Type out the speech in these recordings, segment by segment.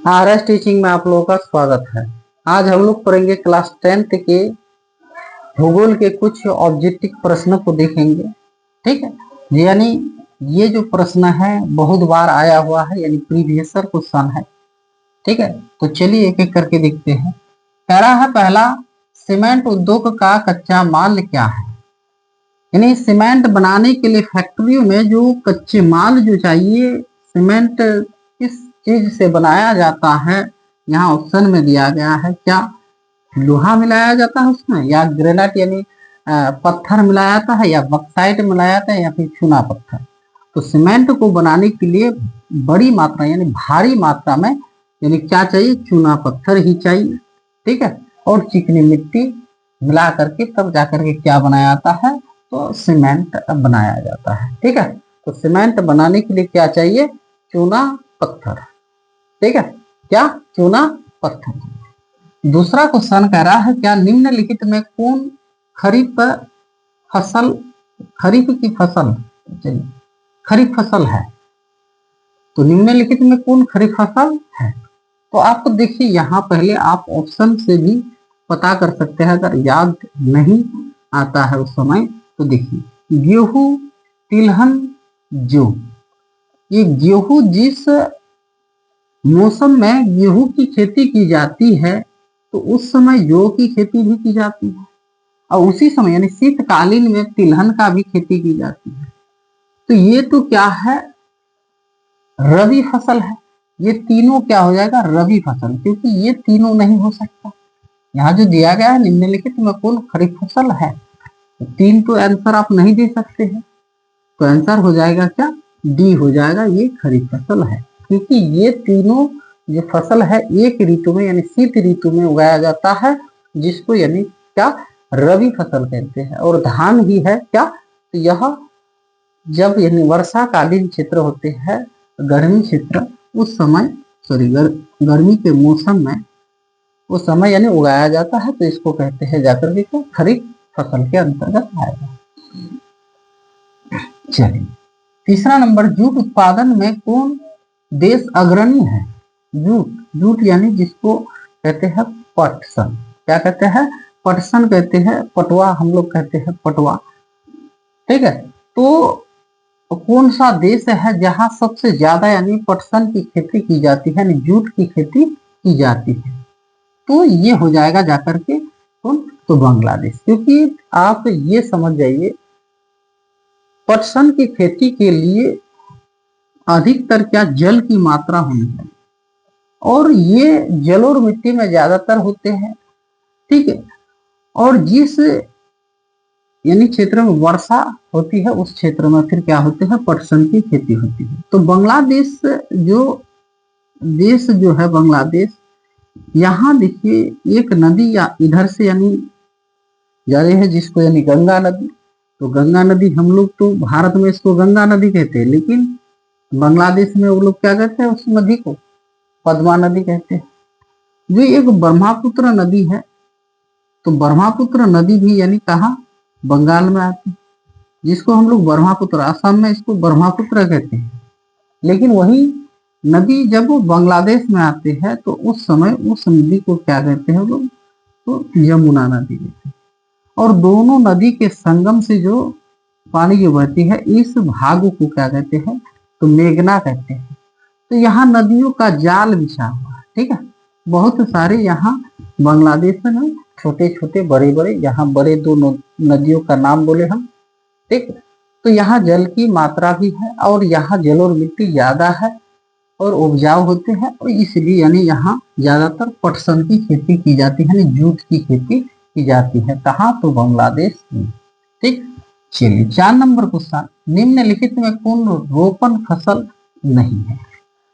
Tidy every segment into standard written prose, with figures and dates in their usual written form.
RS teaching में आप लोगों का स्वागत है। आज हम लोग पढ़ेंगे क्लास 10th के भूगोल के कुछ ऑब्जेक्टिव प्रश्नों को देखेंगे। ठीक है, यानी ये जो प्रश्न है बहुत बार आया हुआ है, यानी प्रीवियस क्वेश्चन है। ठीक है, तो चलिए एक एक करके देखते हैं। कह रहा है पहला, सीमेंट उद्योग का कच्चा माल क्या है। यानी सीमेंट बनाने के लिए फैक्ट्रियों में जो कच्चे माल जो चाहिए, सीमेंट किस चीज से बनाया जाता है। यहाँ ऑप्शन में दिया गया है, क्या लोहा मिलाया जाता है उसमें, या ग्रेनाइट यानी पत्थर मिलाया जाता है, या बक्साइट मिलाया जाता है, या फिर चूना पत्थर। तो सीमेंट को बनाने के लिए बड़ी मात्रा यानी भारी मात्रा में यानी क्या चाहिए, चूना पत्थर ही चाहिए। ठीक है, और चिकनी मिट्टी मिला करके तब जाकर के क्या बनाया जाता है, तो सीमेंट बनाया जाता है। ठीक है, तो सीमेंट बनाने के लिए क्या चाहिए, चूना पत्थर। ठीक है, क्या चूना पत्थर। दूसरा क्वेश्चन कह रहा है, क्या निम्नलिखित में कौन खरीफ फसल खरीफ की फसल चलिए खरीफ फसल है। तो निम्नलिखित में कौन खरीफ फसल है। तो आपको देखिए यहाँ पहले आप ऑप्शन से भी पता कर सकते हैं, अगर याद नहीं आता है उस समय। तो देखिए गेहूं, तिलहन, जौ। ये गेहूं जिस मौसम में गेहूं की खेती की जाती है, तो उस समय जौ की खेती भी की जाती है, और उसी समय यानी शीतकालीन में तिलहन का भी खेती की जाती है। तो ये तो क्या है, रबी फसल है। ये तीनों क्या हो जाएगा, रबी फसल, क्योंकि ये तीनों नहीं हो सकता। यहाँ जो दिया गया है निम्नलिखित में कौन खरीफ फसल है, तो तीन तो आंसर आप नहीं दे सकते हैं। तो आंसर हो जाएगा क्या, डी हो जाएगा, ये खरीफ फसल है। क्योंकि ये तीनों जो फसल है एक ऋतु में यानी शीत ऋतु में उगाया जाता है, जिसको यानी क्या रबी फसल कहते हैं। और धान ही है क्या, तो यह जब यानी वर्षाकालीन क्षेत्र होते हैं, गर्मी क्षेत्र, उस समय गर्मी के मौसम में उस समय यानी उगाया जाता है, तो इसको कहते हैं जाकर के खरीफ फसल के अंतर्गत आएगा। चलिए तीसरा नंबर, जूट उत्पादन में कौन देश अग्रणी है। जूट यानी जिसको कहते हैं पटसन, क्या कहते हैं, पटसन कहते हैं, पटवा हम लोग कहते हैं पटवा। ठीक है, तो कौन सा देश है जहां सबसे ज्यादा यानी पटसन की खेती की जाती है, यानी जूट की खेती की जाती है। तो ये हो जाएगा जाकर के कौन, तो बांग्लादेश। क्योंकि आप ये समझ जाइए, पटसन की खेती के लिए अधिकतर क्या जल की मात्रा होनी चाहिए, और ये जलोढ़ मिट्टी में ज्यादातर होते हैं। ठीक है, और जिस यानी क्षेत्र में वर्षा होती है उस क्षेत्र में फिर क्या होते हैं, पटसन की खेती होती है। तो बांग्लादेश जो है बांग्लादेश, यहाँ देखिए एक नदी या इधर से यानी जा रही है, जिसको यानी गंगा नदी। तो गंगा नदी हम लोग तो भारत में इसको गंगा नदी कहते हैं, लेकिन बांग्लादेश में वो लोग क्या कहते हैं उस नदी को, पद्मा नदी कहते हैं। जो एक ब्रह्मपुत्र नदी है, तो ब्रह्मपुत्र नदी भी यानी कहाँ, बंगाल में आती है, जिसको हम लोग ब्रह्मपुत्र, असम में इसको ब्रह्मपुत्र कहते हैं। लेकिन वही नदी जब वो बांग्लादेश में आते हैं, तो उस समय उस नदी को क्या कहते हैं लोग, तो यमुना नदी कहते हैं। और दोनों नदी के संगम से जो पानी जो बहती है, इस भाग को क्या कहते हैं, तो मेघना कहते हैं। तो यहाँ नदियों का जाल बिछा हुआ है। ठीक है, बहुत सारे यहाँ बांग्लादेश में छोटे छोटे बड़े बड़े, यहाँ बड़े दो नदियों का नाम बोले हम। ठीक, तो यहाँ जल की मात्रा भी है, और यहाँ जल और मिट्टी ज्यादा है और उपजाऊ होते हैं, और इसलिए यानी यहाँ ज्यादातर पटसन की खेती की जाती है, यानी जूट की खेती की जाती है। कहाँ, तो बांग्लादेश में। ठीक, चलिए 4 नंबर क्वेश्चन, निम्नलिखित में कौन रोपण फसल नहीं है।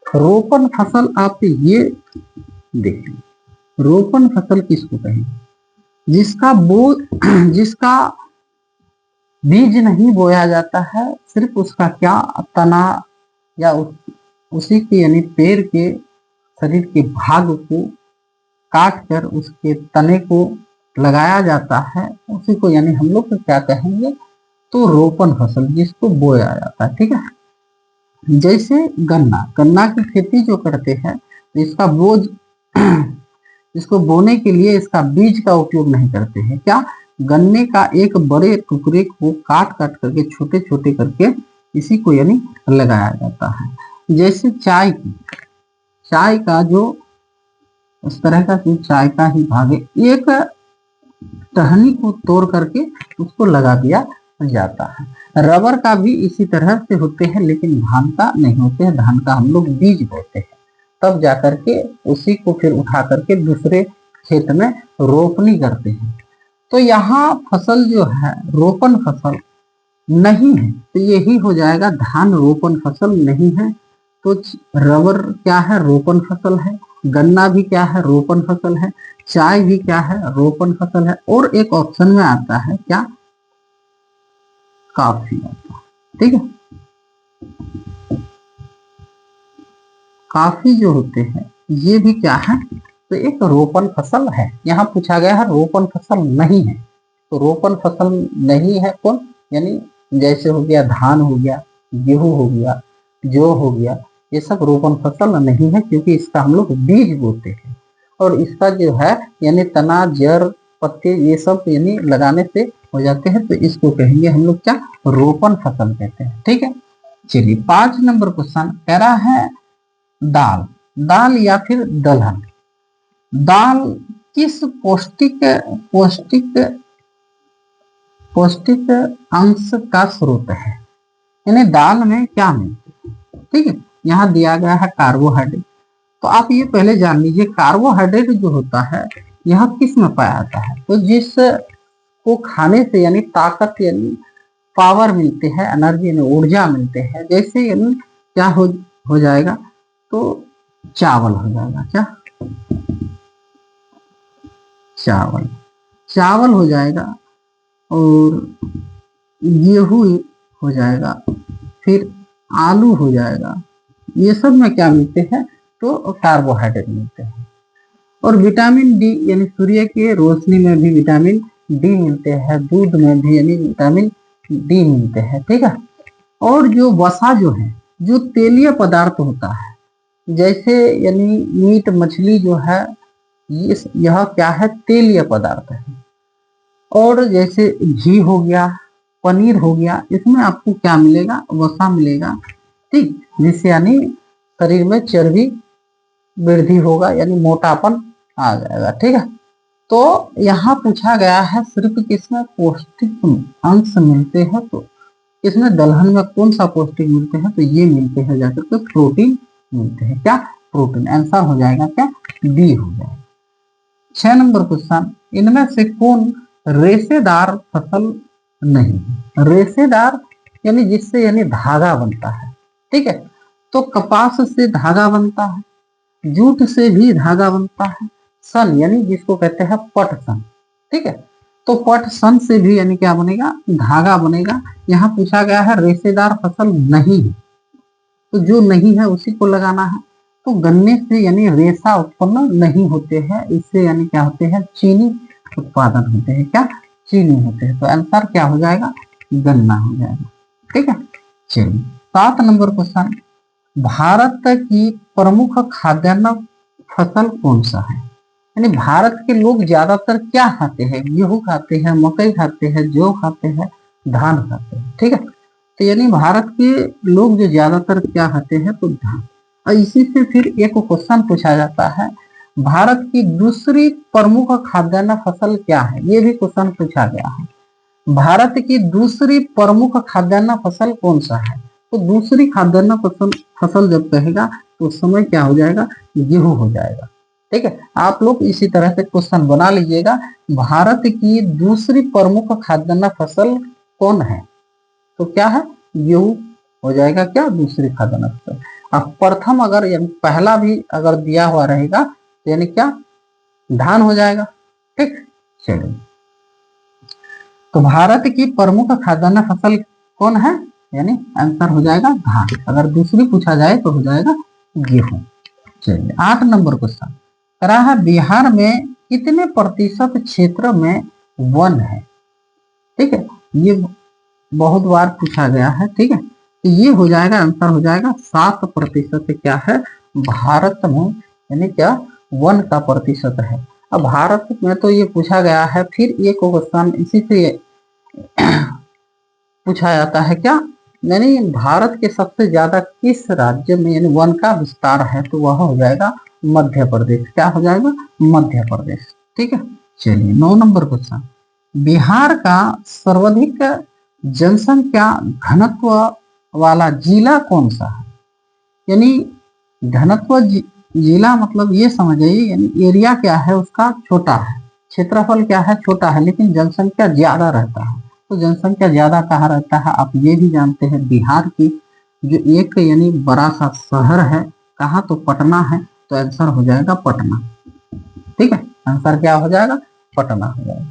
रोपण फसल आप ये देखिए, रोपण फसल किसको कहेंगे, जिसका बीज नहीं बोया जाता है, सिर्फ उसका क्या तना या उसी के यानी पेड़ के शरीर के भाग को काट कर उसके तने को लगाया जाता है, उसी को यानी हम लोग क्या कहेंगे, तो रोपण फसल, जिसको बोया जाता है। ठीक है, जैसे गन्ना की खेती जो करते हैं, तो इसका बोझ इसको बोने के लिए इसका बीज का उपयोग नहीं करते हैं। क्या? गन्ने का एक बड़े टुकड़े को काट काट करके छोटे छोटे करके इसी को यानी लगाया जाता है। जैसे चाय का जो इस तरह का चाय का ही भाग है, एक टहनी को तोड़ करके उसको लगा दिया जाता है। रबर का भी इसी तरह से होते हैं, लेकिन धान का नहीं होते हैं। धान का हम लोग बीज बोते हैं, तब जाकर के उसी को फिर उठा करके दूसरे खेत में रोपनी करते हैं। तो यहाँ फसल जो है रोपण फसल नहीं है, तो यही हो जाएगा धान रोपण फसल नहीं है। तो रबर क्या है? रोपण फसल है। गन्ना भी क्या है? रोपण फसल है। चाय भी क्या है? रोपण फसल है। और एक ऑप्शन में आता है क्या? कॉफी आता है। ठीक है, कॉफी जो होते हैं ये भी क्या है? तो एक रोपण फसल है। यहाँ पूछा गया है रोपण फसल नहीं है, तो रोपण फसल नहीं है कौन? यानी जैसे हो गया धान हो गया, गेहूं हो गया, जौ हो गया, ये सब रोपण फसल नहीं है, क्योंकि इसका हम लोग बीज बोते हैं। और इसका जो है यानी तना, जड़, पत्ते ये सब यानी लगाने से हो जाते हैं, तो इसको कहेंगे हम लोग क्या? रोपण फसल कहते हैं। ठीक है, चलिए 5 नंबर क्वेश्चन कह रहा है दाल या फिर दलहन। दाल किस पौष्टिक पौष्टिक पौष्टिक अंश का स्रोत है? यानी दाल में क्या मिलता है? ठीक है, यहाँ दिया गया है कार्बोहाइड्रेट। तो आप ये पहले जान लीजिए कार्बोहाइड्रेट जो होता है यह किस में पाया जाता है? तो जिस को खाने से यानी ताकत यानी पावर मिलते हैं, एनर्जी यानी ऊर्जा मिलते हैं। जैसे यानी क्या हो जाएगा? तो चावल हो जाएगा। क्या? चावल हो जाएगा, और गेहूं हो जाएगा, फिर आलू हो जाएगा। ये सब में क्या मिलते हैं? तो कार्बोहाइड्रेट मिलते हैं। और विटामिन डी यानी सूर्य के रोशनी में भी विटामिन डी मिलते हैं, दूध में भी यानी विटामिन डी मिलते हैं। ठीक है, और जो वसा जो है, जो तेलीय पदार्थ होता है, जैसे यानी मीट मछली जो है यह क्या है? तेलीय पदार्थ है। और जैसे घी हो गया, पनीर हो गया, इसमें आपको क्या मिलेगा? वसा मिलेगा। ठीक, जिससे यानी शरीर में चर्बी वृद्धि होगा, यानी मोटापन आ जाएगा। ठीक है, तो यहाँ पूछा गया है सिर्फ किसमें पौष्टिक अंश मिलते हैं, तो इसमें दलहन में कौन सा पौष्टिक मिलते हैं? तो ये मिलते हैं जाकर के प्रोटीन मिलते हैं। क्या? प्रोटीन। आंसर हो जाएगा क्या? डी हो जाएगा। 6 नंबर क्वेश्चन, इनमें से कौन रेशेदार फसल नहीं है? रेशेदार यानी जिससे यानी धागा बनता है। ठीक है, तो कपास से धागा बनता है, जूट से भी धागा बनता है, सन यानी जिसको कहते हैं पट सन। ठीक है, तो पट सन से भी यानी क्या बनेगा? धागा बनेगा। यहाँ पूछा गया है रेशेदार फसल नहीं है, तो जो नहीं है उसी को लगाना है। तो गन्ने से यानी रेशा उत्पन्न नहीं होते हैं, इससे यानी क्या होते हैं? चीनी उत्पादन होते हैं। क्या? चीनी होते हैं। तो आंसर क्या हो जाएगा? गन्ना हो जाएगा। ठीक है, चलिए 7 नंबर क्वेश्चन, भारत की प्रमुख खाद्यान्न फसल कौन सा है? यानी भारत के लोग ज्यादातर क्या खाते हैं? गेहूं खाते हैं, मकई खाते हैं, जौ खाते हैं, धान खाते हैं। ठीक है, तो यानी भारत के लोग जो ज्यादातर क्या खाते हैं? तो धान। और इसी से फिर एक क्वेश्चन पूछा जाता है, भारत की दूसरी प्रमुख खाद्यान्न फसल क्या है? ये भी क्वेश्चन पूछा गया है। भारत की दूसरी प्रमुख खाद्यान्न फसल कौन सा है? तो दूसरी खाद्यान्न फसल जब कहेगा तो उस समय क्या हो जाएगा? गेहूं हो जाएगा। ठीक है, आप लोग इसी तरह से क्वेश्चन बना लीजिएगा। भारत की दूसरी प्रमुख खाद्यान्न फसल कौन है? तो क्या है? गेहूं हो जाएगा। क्या? दूसरी खाद्यान्न फसल। अब प्रथम अगर यानी पहला भी अगर दिया हुआ रहेगा तो यानी क्या? धान हो जाएगा। ठीक, चलिए, तो भारत की प्रमुख खाद्यान्न फसल कौन है? यानी आंसर हो जाएगा धान। अगर दूसरी पूछा जाए तो हो जाएगा गेहूं। चलिए 8 नंबर क्वेश्चन करा है, बिहार में कितने प्रतिशत क्षेत्र में वन है? ठीक है, ये बहुत बार पूछा गया है। ठीक है, तो ये हो जाएगा आंसर हो जाएगा 7% क्या है भारत में यानी क्या, वन का प्रतिशत है। अब भारत में तो ये पूछा गया है, फिर एक क्वेश्चन इसी से पूछा जाता है क्या, यानी भारत के सबसे ज्यादा किस राज्य में यानी वन का विस्तार है, तो वह हो जाएगा मध्य प्रदेश। क्या हो जाएगा, मध्य प्रदेश। ठीक है, चलिए 9 नंबर क्वेश्चन, बिहार का सर्वाधिक जनसंख्या घनत्व वाला जिला कौन सा है। यानी घनत्व जिला मतलब ये समझ जाइए, यानी एरिया क्या है उसका छोटा है, क्षेत्रफल क्या है छोटा है, लेकिन जनसंख्या ज्यादा रहता है। तो जनसंख्या ज्यादा कहाँ रहता है, आप ये भी जानते हैं, बिहार की जो एक यानी बड़ा सा शहर है कहाँ, तो पटना है। तो आंसर हो जाएगा पटना। ठीक है, आंसर क्या हो जाएगा, पटना हो जाएगा।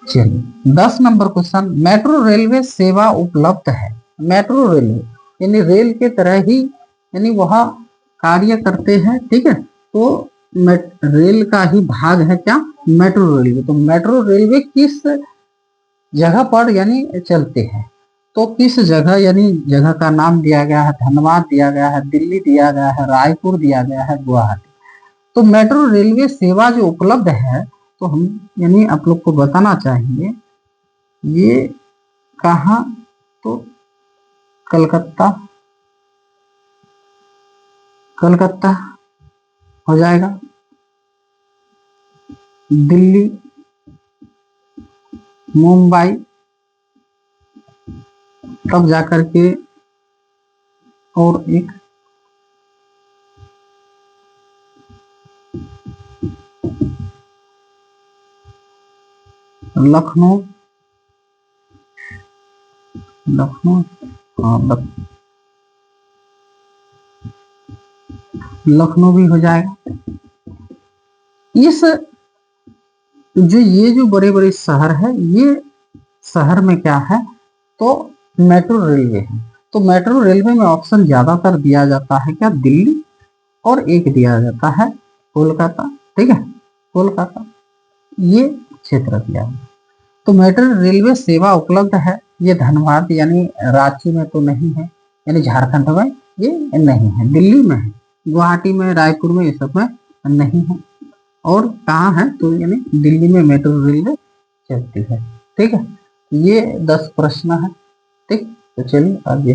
चलिए 10 नंबर क्वेश्चन, मेट्रो रेलवे सेवा उपलब्ध है। मेट्रो रेलवे यानी रेल के तरह ही यानी वह कार्य करते हैं। ठीक है, तो रेल का ही भाग है क्या, मेट्रो रेलवे। तो मेट्रो रेलवे किस जगह पर यानी चलते हैं, तो किस जगह यानी जगह का नाम दिया गया है, धनबाद दिया गया है, दिल्ली दिया गया है, रायपुर दिया गया है, गुवाहाटी। तो मेट्रो रेलवे सेवा जो उपलब्ध है, तो हम यानी आप लोग को बताना चाहिए ये कहाँ, तो कलकत्ता, कलकत्ता हो जाएगा, दिल्ली, मुंबई, तब जाकर के और एक लखनऊ, लखनऊ, हाँ लखनऊ भी हो जाएगा। इस जो ये जो बड़े बड़े शहर है, ये शहर में क्या है, तो मेट्रो रेलवे है। तो मेट्रो रेलवे में ऑप्शन ज्यादातर दिया जाता है क्या, दिल्ली, और एक दिया जाता है कोलकाता। ठीक है, कोलकाता ये क्षेत्र दिया है। तो मेट्रो रेलवे सेवा उपलब्ध है, ये धनबाद यानी रांची में तो नहीं है, यानी झारखंड में ये नहीं है, दिल्ली में है, गुवाहाटी में, रायपुर में, ये सब में नहीं है। और कहाँ है, तो यानी दिल्ली में मेट्रो रेलवे चलती है। ठीक है, ये 10 प्रश्न है। ठीक, तो चलिए आगे।